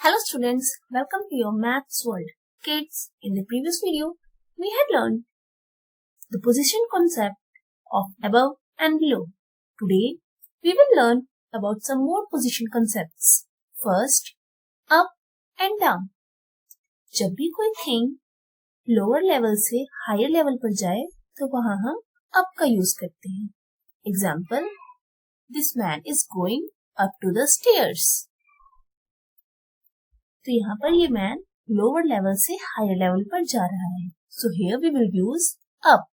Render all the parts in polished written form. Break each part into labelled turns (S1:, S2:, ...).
S1: Hello students, welcome to your maths world. Kids, in the previous video, we had learned the position concept of above and below. Today, we will learn about some more position concepts. First, up and down. जब भी कोई thing lower level से higher level पर जाए, तो वहाँ हम up का use करते हैं. Example, this man is going up to the stairs. तो यहाँ पर ये मैन लोअर लेवल से हायर लेवल पर जा रहा है. So here we will use up.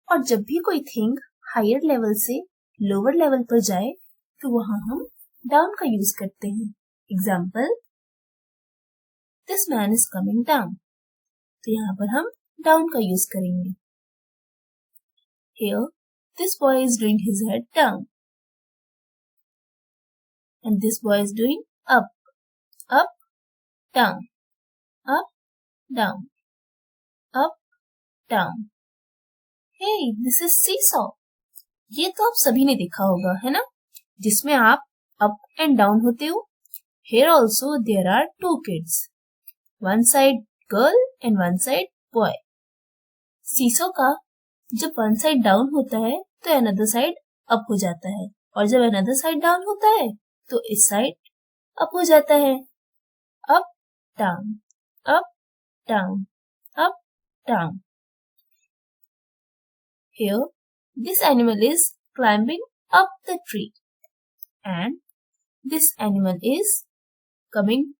S1: और जब भी कोई थिंग हायर लेवल से लोअर लेवल पर जाए तो वहां हम डाउन का यूज करते हैं. Example, this man is coming down. तो यहाँ पर हम डाउन का यूज करेंगे. Here this boy is doing his head down and this boy is doing up. Up, down, up, down, up, down. Hey, this is seesaw. ये तो आप सभी ने देखा होगा, है ना, जिसमें आप up and down होते हो. Here also there are two kids. One side girl and one side boy. seesaw का जब one side down होता है तो another side up हो जाता है, और जब another side down होता है तो इस side up हो जाता है. Up, down, up, down, up, down. Here, this animal is climbing up the tree, and this animal is coming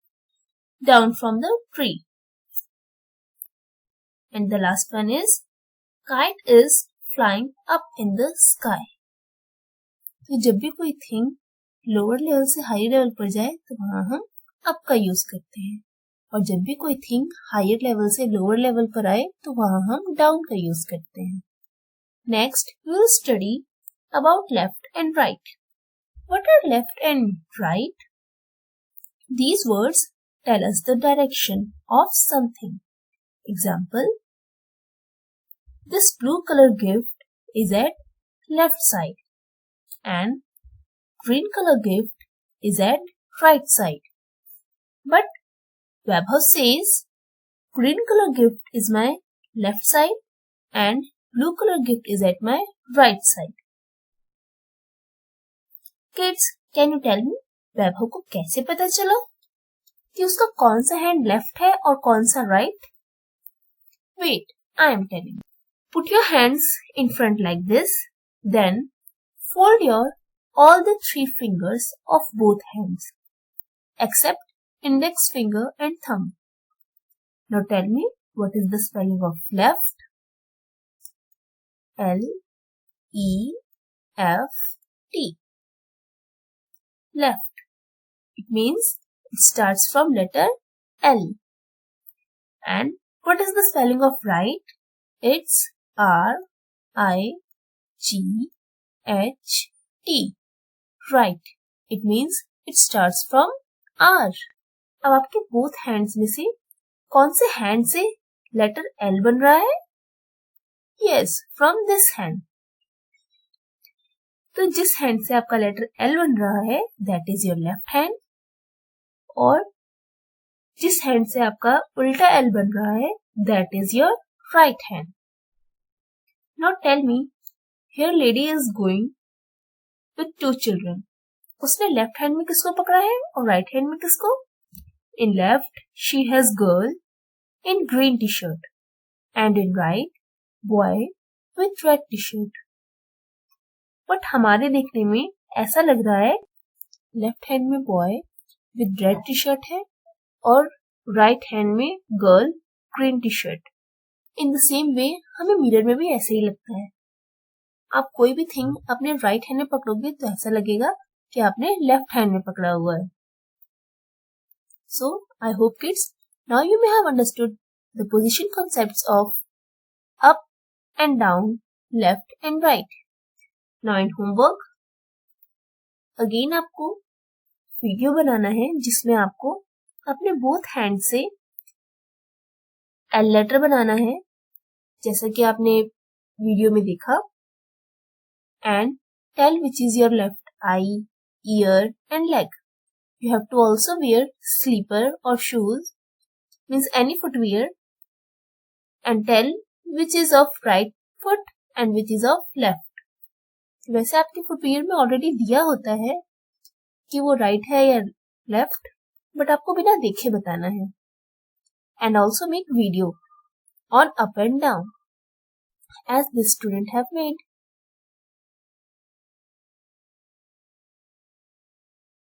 S1: down from the tree. And the last one is, kite is flying up in the sky. तो जब भी कोई thing lower level से higher level पर जाए तो वहाँ हम अप का यूज करते हैं, और जब भी कोई थिंग हायर लेवल से लोअर लेवल पर आए तो वहां हम डाउन का यूज करते हैं. Next we will study about left and right. What are left and right? These words tell us the direction of something. Example, this blue colour gift is at left side and green colour gift is at right side. But Vaibhav says green color gift is my left side and blue color gift is at my right side. Kids, can you tell me वैभव को कैसे पता चला कि उसका कौन सा hand left है और कौन सा right? Wait, I am telling you. Put your hands in front like this, then fold your all the three fingers of both hands except index finger and thumb. Now tell me, what is the spelling of left? L-E-F-T. Left. It means it starts from letter L. And what is the spelling of right? It's R-I-G-H-T. Right. It means it starts from R. अब आपके both hands में से कौन से hand से letter L बन रहा है? Yes, from this hand. तो जिस हैंड से आपका लेटर एल बन रहा है that is your left hand, और जिस हैंड से आपका उल्टा एल बन रहा है that is your right hand. Now tell me, here lady is going with two children. उसने लेफ्ट हैंड में किसको पकड़ा है और राइट हैंड में किसको? In left, she has girl in green t-shirt, and in right, boy with red t-shirt. But हमारे देखने में ऐसा लग रहा है लेफ्ट हैंड में boy with red T shirt है और राइट हैंड में girl green tea shirt. In the same way हमें मिरर में भी ऐसे ही लगता है. आप कोई भी थिंग अपने राइट हैंड में पकड़ोगे तो ऐसा लगेगा कि आपने लेफ्ट हैंड में पकड़ा हुआ है. So, I hope kids, now you may have understood the position concepts of up and down, left and right. Now in homework, again आपको वीडियो बनाना है जिसमें आपको अपने बोथ हैंड से एल लेटर बनाना है, जैसा कि आपने वीडियो में देखा, and tell which is your left eye, ear and leg. You have to also wear slipper or shoes, means any footwear, and tell which is of right foot and which is of left. वैसे आपके footwear में already दिया होता है कि वो right है या लेफ्ट, बट आपको बिना देखे बताना है. And also make video on up and down as this student have made.